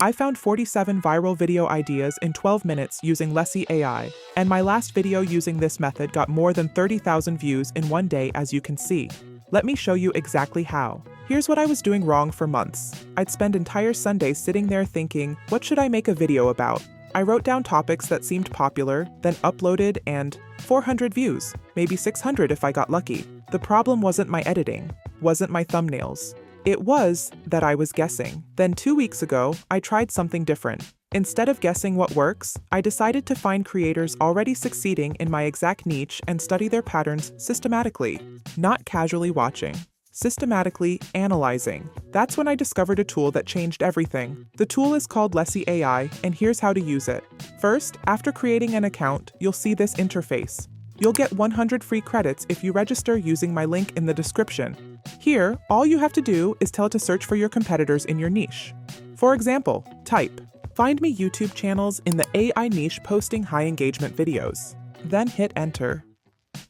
I found 47 viral video ideas in 12 minutes using Lessie AI, and my last video using this method got more than 30,000 views in one day, as you can see. Let me show you exactly how. Here's what I was doing wrong for months. I'd spend entire Sundays sitting there thinking, what should I make a video about? I wrote down topics that seemed popular, then uploaded, and 400 views, maybe 600 if I got lucky. The problem wasn't my editing, wasn't my thumbnails. It was that I was guessing. Then 2 weeks ago, I tried something different. Instead of guessing what works, I decided to find creators already succeeding in my exact niche and study their patterns systematically, not casually watching. Systematically analyzing. That's when I discovered a tool that changed everything. The tool is called Lessie AI, and here's how to use it. First, after creating an account, you'll see this interface. You'll get 100 free credits if you register using my link in the description. Here, all you have to do is tell it to search for your competitors in your niche. For example, type, "Find me YouTube channels in the AI niche posting high engagement videos." Then hit enter.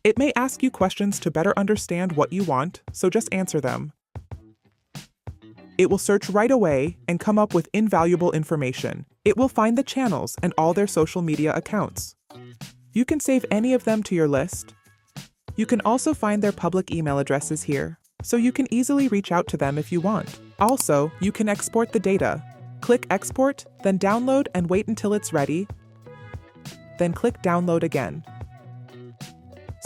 It may ask you questions to better understand what you want, so just answer them. It will search right away and come up with invaluable information. It will find the channels and all their social media accounts. You can save any of them to your list. You can also find their public email addresses here, so you can easily reach out to them if you want. Also, you can export the data. Click Export, then Download and wait until it's ready. Then click Download again.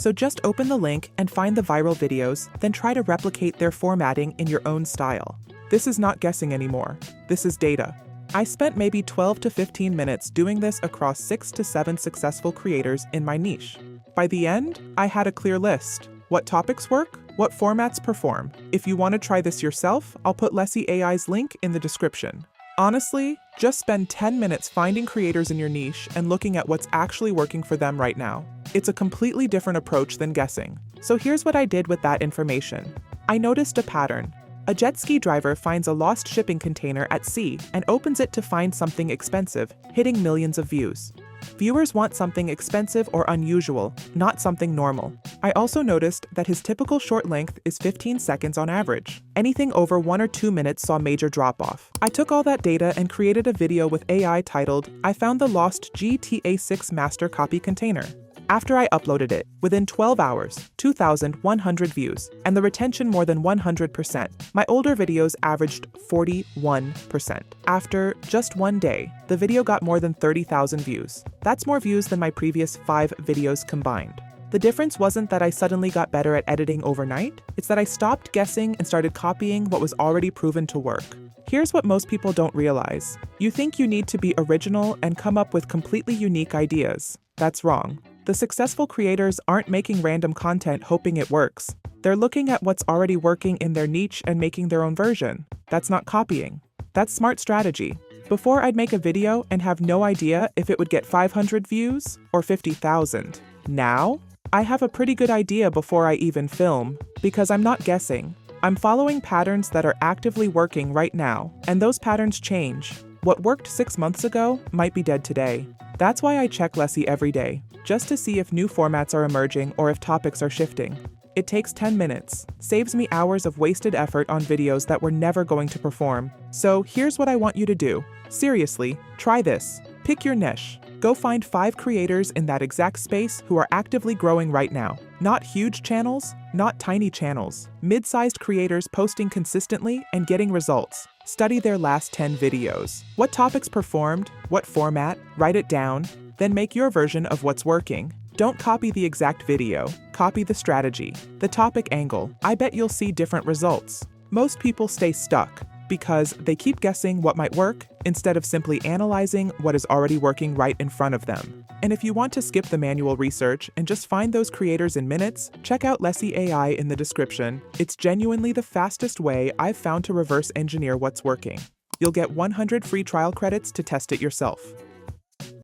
So just open the link and find the viral videos, then try to replicate their formatting in your own style. This is not guessing anymore. This is data. I spent maybe 12 to 15 minutes doing this across 6 to 7 successful creators in my niche. By the end, I had a clear list. What topics work? What formats perform? If you want to try this yourself, I'll put Lessie AI's link in the description. Honestly, just spend 10 minutes finding creators in your niche and looking at what's actually working for them right now. It's a completely different approach than guessing. So here's what I did with that information. I noticed a pattern. A jet ski driver finds a lost shipping container at sea and opens it to find something expensive, hitting millions of views. Viewers want something expensive or unusual, not something normal. I also noticed that his typical short length is 15 seconds on average. Anything over 1 or 2 minutes saw major drop-off. I took all that data and created a video with AI titled, "I found the lost GTA 6 master copy container." After I uploaded it, within 12 hours, 2,100 views, and the retention more than 100%. My older videos averaged 41%. After just one day, the video got more than 30,000 views. That's more views than my previous 5 videos combined. The difference wasn't that I suddenly got better at editing overnight, it's that I stopped guessing and started copying what was already proven to work. Here's what most people don't realize. You think you need to be original and come up with completely unique ideas. That's wrong. The successful creators aren't making random content hoping it works. They're looking at what's already working in their niche and making their own version. That's not copying. That's smart strategy. Before, I'd make a video and have no idea if it would get 500 views or 50,000. Now, I have a pretty good idea before I even film, because I'm not guessing. I'm following patterns that are actively working right now, and those patterns change. What worked 6 months ago might be dead today. That's why I check Lessie every day, just to see if new formats are emerging or if topics are shifting. It takes 10 minutes, saves me hours of wasted effort on videos that were never going to perform. So here's what I want you to do. Seriously, try this. Pick your niche. Go find 5 creators in that exact space who are actively growing right now. Not huge channels, not tiny channels. Mid-sized creators posting consistently and getting results. Study their last 10 videos. What topics performed? What format? Write it down. Then make your version of what's working. Don't copy the exact video. Copy the strategy, the topic angle. I bet you'll see different results. Most people stay stuck because they keep guessing what might work instead of simply analyzing what is already working right in front of them. And if you want to skip the manual research and just find those creators in minutes, check out Lessie AI in the description. It's genuinely the fastest way I've found to reverse engineer what's working. You'll get 100 free trial credits to test it yourself.